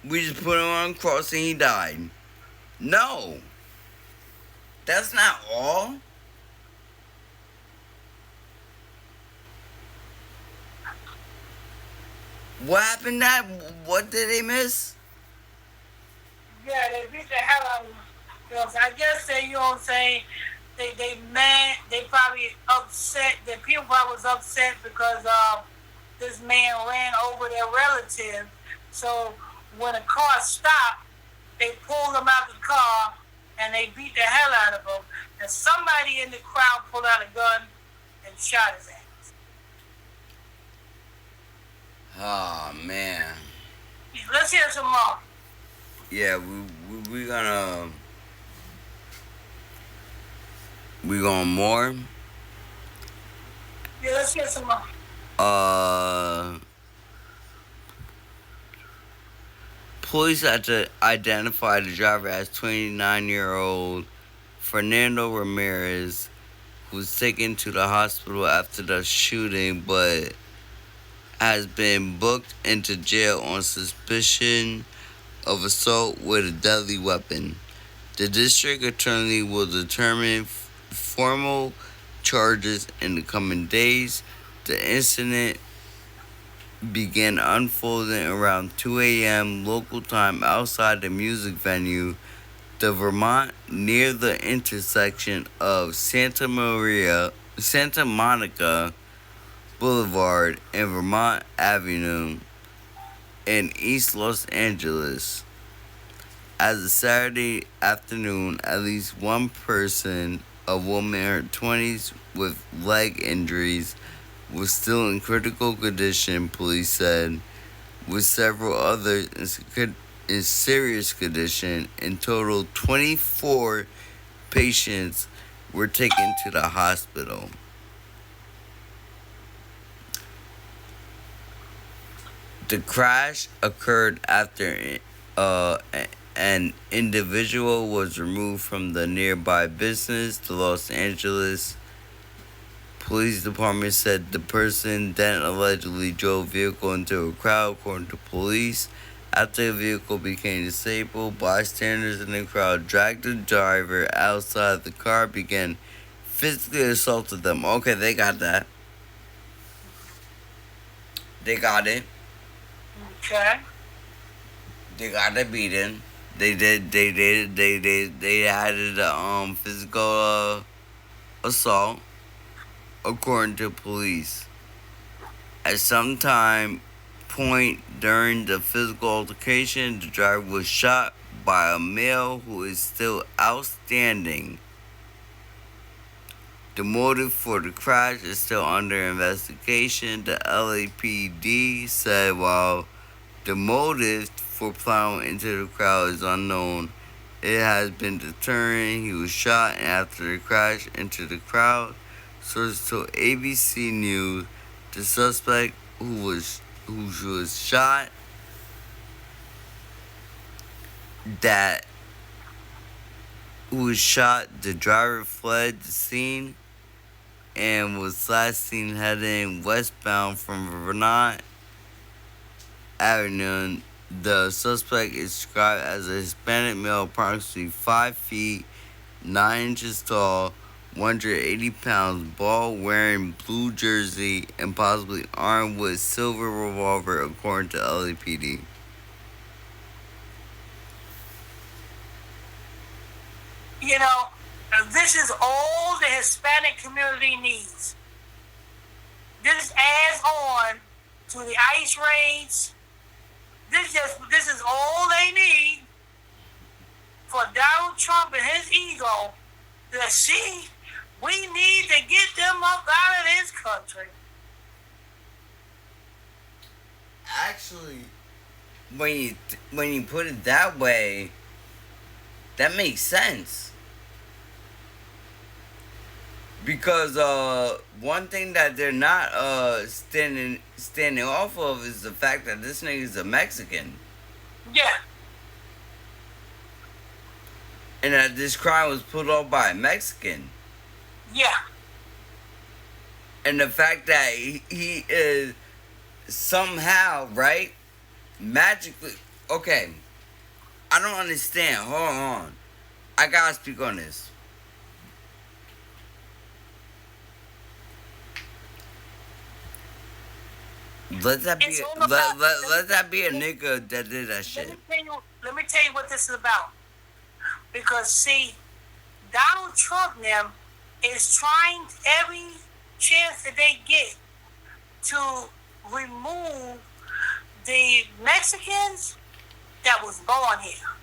We just put him on the cross and he died. No. That's not all. What happened that? What did they miss? Yeah, they beat the hell out of him. You know, I guess they, you know what I'm saying, they mad, they probably upset, the people probably was upset because this man ran over their relative. So when the car stopped, they pulled him out the car and they beat the hell out of him. And somebody in the crowd pulled out a gun and shot his ass. Oh man. Let's hear some more. Yeah, we going more? Yeah, let's hear some more. Police had to identify the driver as 29-year-old Fernando Ramirez, who was taken to the hospital after the shooting, but has been booked into jail on suspicion of assault with a deadly weapon. The district attorney will determine formal charges in the coming days. The incident began unfolding around 2 a.m. local time outside the music venue, the Vermont, near the intersection of Santa Monica Boulevard and Vermont Avenue in East Los Angeles. As of Saturday afternoon, at least one person, a woman in her 20s with leg injuries, was still in critical condition, police said, with several others in serious condition. In total, 24 patients were taken to the hospital. The crash occurred after an individual was removed from the nearby business. The Los Angeles Police Department said the person then allegedly drove vehicle into a crowd, according to police. After the vehicle became disabled, bystanders in the crowd dragged the driver outside the car, began physically assaulted them. Okay, they got that. They got it. Okay. They got a beating. They added a physical assault, according to police. At some point during the physical altercation, the driver was shot by a male who is still outstanding. The motive for the crash is still under investigation. The LAPD said while the motive for plowing into the crowd is unknown, it has been determined he was shot, and after the crash into the crowd, sources told ABC News the suspect who was shot the driver fled the scene and was last seen heading westbound from Vermont Avenue. The suspect is described as a Hispanic male, approximately 5 feet 9 inches tall, 180 pounds, bald, wearing blue jersey, and possibly armed with silver revolver, according to LAPD. You know, this is all the Hispanic community needs. This adds on to the ICE raids. This is all they need for Donald Trump and his ego to see we need to get them up out of this country. Actually, when you put it that way, that makes sense. Because one thing that they're not standing off of is the fact that this nigga is a Mexican. Yeah. And that this crime was put off by a Mexican. Yeah. And the fact that he is somehow, right, magically... Okay, I don't understand. Hold on. I gotta speak on this. Let that be a nigga that did that shit. Let me tell you what this is about. Because see, Donald Trump now is trying every chance that they get to remove the Mexicans that was born here.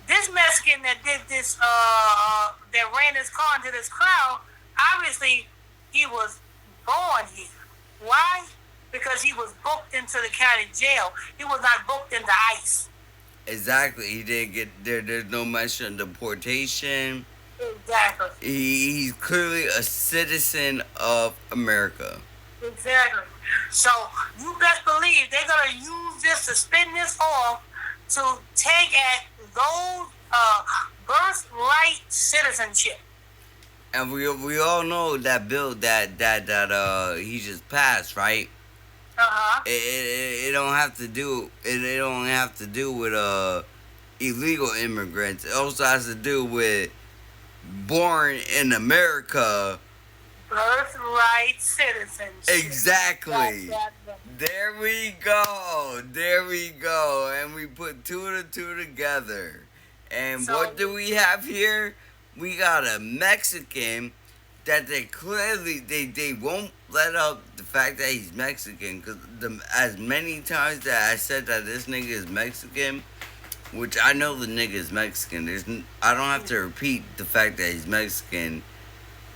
This Mexican that did this, that ran his car into this crowd, obviously he was born here. Why? Because he was booked into the county jail. He was not booked into ICE. Exactly. He didn't get there. There's no mention of deportation. Exactly. He's clearly a citizen of America. Exactly. So you best believe they're gonna use this to spin this off to take at those birthright citizenship. And we all know that bill that he just passed, right? It don't have to do it don't have to do with illegal immigrants. It also has to do with born in America. Birthright citizenship. Exactly. There we go. And we put two and two together. And so, what do we have here? We got a Mexican that they clearly they won't let up the fact that he's Mexican, because as many times that I said that this nigga is Mexican, which I know the nigga is Mexican. I don't have to repeat the fact that he's Mexican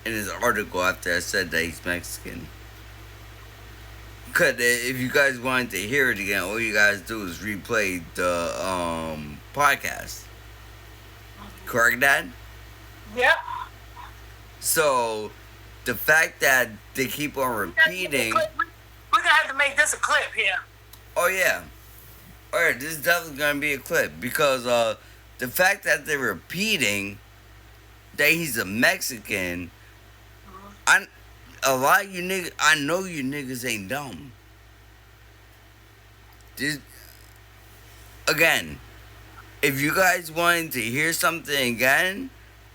in his article after I said that he's Mexican. Because if you guys wanted to hear it again, all you guys do is replay the podcast. Correct, Dad? Yep. So, the fact that they keep on repeating... We gonna have to make this a clip here. Oh yeah. Alright, this is definitely gonna be a clip because the fact that they're repeating that he's a Mexican, a lot of you niggas, I know you niggas ain't dumb. This, again, if you guys wanted to hear something again,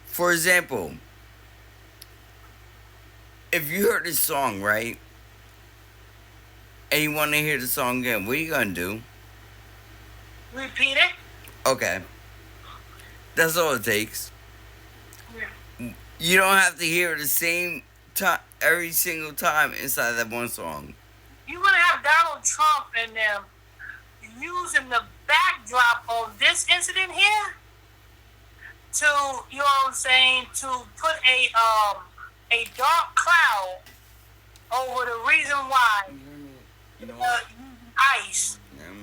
for example, if you heard this song, right, and you want to hear the song again, what are you gonna do? Repeat it. Okay. That's all it takes. Yeah. You don't have to hear the same time every single time inside that one song. You're gonna have Donald Trump and them using the backdrop of this incident here to, you know what I'm saying, to put a dark cloud over the reason why ice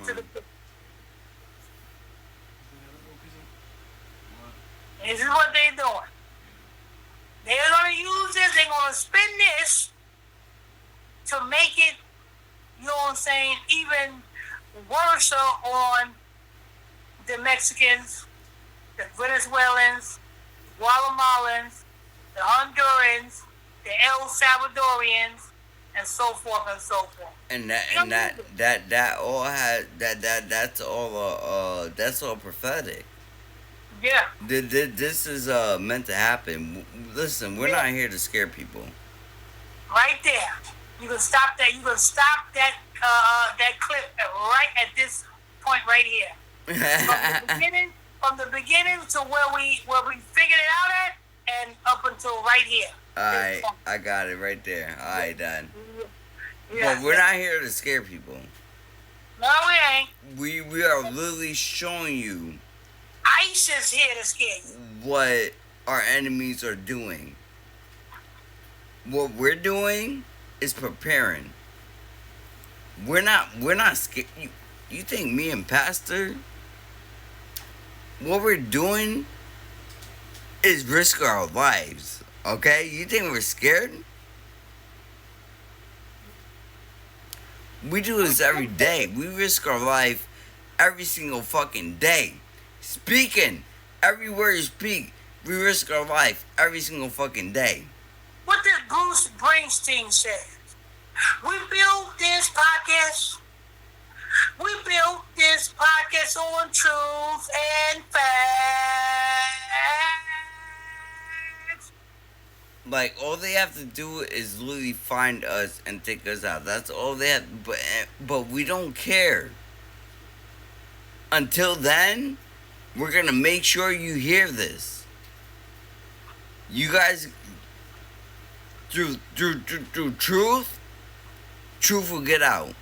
to the. This is what they're doing. They're going to use this, they're going to spin this to make it, you know what I'm saying, even worse on the Mexicans, the Venezuelans, the Guatemalans, the Hondurans, the El Salvadorians, and so forth and so forth. And that all had that's all prophetic. Yeah. This is meant to happen. Listen, we're not here to scare people. Right there. You can stop that. You can stop that clip right at this point right here. From the beginning to where we figured it out at, and up until right here. Alright, I got it right there. Alright, done. Yeah. But we're not here to scare people. No, we ain't. We are literally showing you ICE is here to scare you. what our enemies are doing. What we're doing is preparing. We're not scared. You think me and Pastor, what we're doing is risk our lives, okay? You think we're scared? We do this every day. We risk our life every single fucking day. Speaking, every word you speak, we risk our life every single fucking day. What did Bruce Springsteen say? We built this podcast. We built this podcast on truth and facts. Like, all they have to do is literally find us and take us out. That's all they have. But we don't care. Until then, we're going to make sure you hear this. You guys, through truth will get out.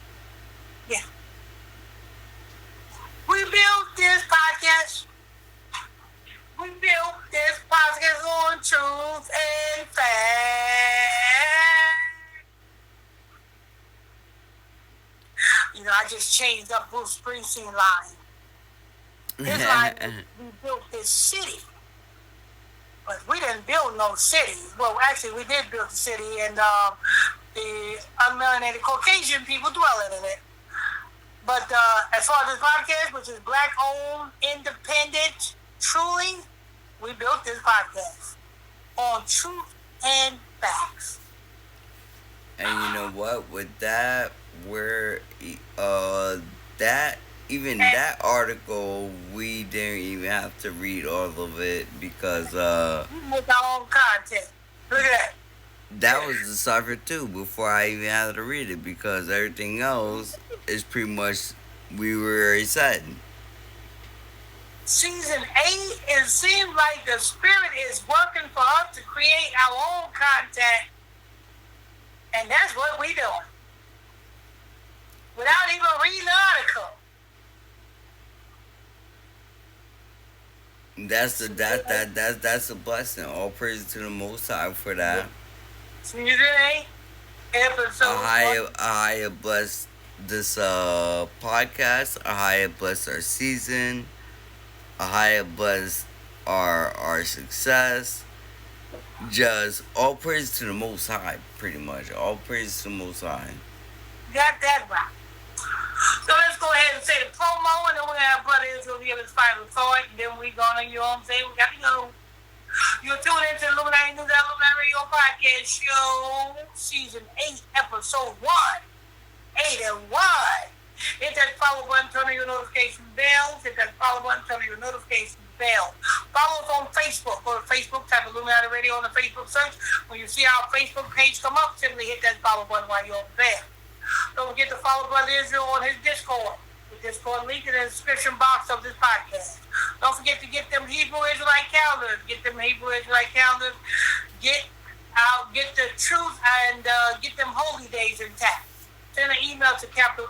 Yeah. We built this podcast. We built this podcast on truth and fact. You know, I just changed up Bruce Springsteen line. His line was, we built this city. But we didn't build no city. Well, actually, we did build the city, and the unmelanated Caucasian people dwelling in it. But as far as this podcast, which is black-owned, independent, truly, we built this podcast on truth and facts. And you know what? With that, that article, we didn't even have to read all of it because We make our own content. Look at that. that was the cipher too before I even had to read it because everything else is pretty much we were already said. Season 8, it seems like the spirit is working for us to create our own content. And that's what we doing. Without even reading the article. That's a blessing. All praise to the Most High for that. Season 8, episode I bless this podcast. I bless our season. I bless our success. Just all praise to the Most High, pretty much. All praise to the Most High. Got that right. So let's go ahead and say the promo, and then we're gonna have Brother Israel give his final thought, and then we're gonna, you know what I'm saying, we got to go. You're tuning into the Illuminati News Illuminati Radio Podcast Show, Season 8, Episode 1. 8 and 1. Hit that follow button, turn on your notification bell. Hit that follow button, turn on your notification bell. Follow us on Facebook. Go to Facebook, type Illuminati Radio on the Facebook search. When you see our Facebook page come up, simply hit that follow button while you're there. Don't forget to follow Brother Israel on his Discord. The Discord link in the description box of this podcast. Don't forget to get them Hebrew Israelite calendars. Get them Hebrew Israelite calendars. Get the truth and get them holy days intact. Send an email to capital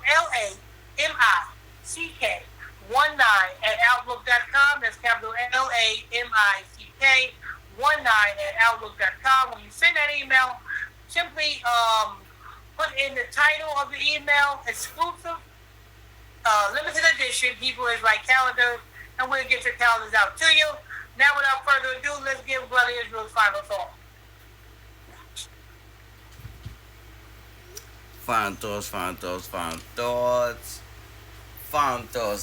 LAMICK19@outlook.com. That's capital LAMICK19@outlook.com. When you send that email, simply put in the title of the email, exclusive, limited edition Hebrew Israelite calendar, and we'll get your calendars out to you. Now, without further ado, let's give Brother Israel's final thought. Final thoughts.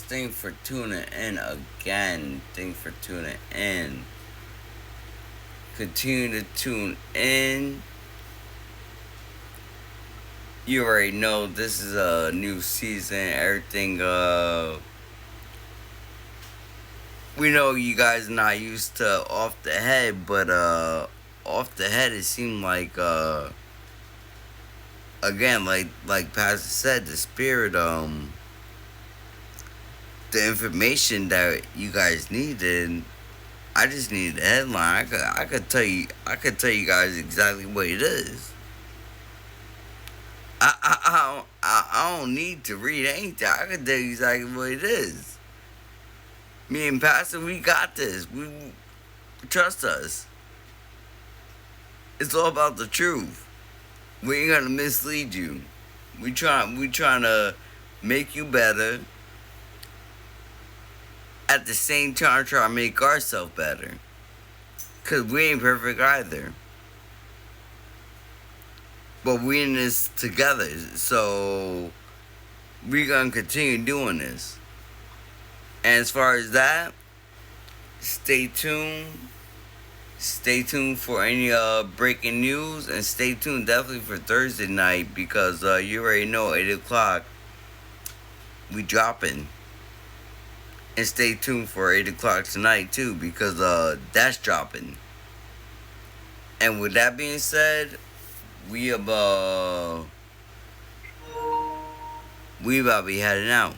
Thanks for tuning in again. Thanks for tuning in. Continue to tune in. You already know this is a new season. Everything, we know you guys are not used to off the head, but off the head it seemed like again, like Pastor said, the spirit, the information that you guys needed. I just needed the headline. I could tell you guys exactly what it is. I don't need to read anything. I can tell you exactly what it is. Me and Pastor, we got this. We trust us. It's all about the truth. We ain't gonna mislead you. We trying to make you better. At the same time, try to make ourselves better. Cause we ain't perfect either. But we in this together, so we're gonna continue doing this. And as far as that, stay tuned. Stay tuned for any breaking news, and stay tuned definitely for Thursday night, because you already know 8 o'clock we dropping. And stay tuned for 8 o'clock tonight too, because that's dropping. And with that being said, we about to be heading out.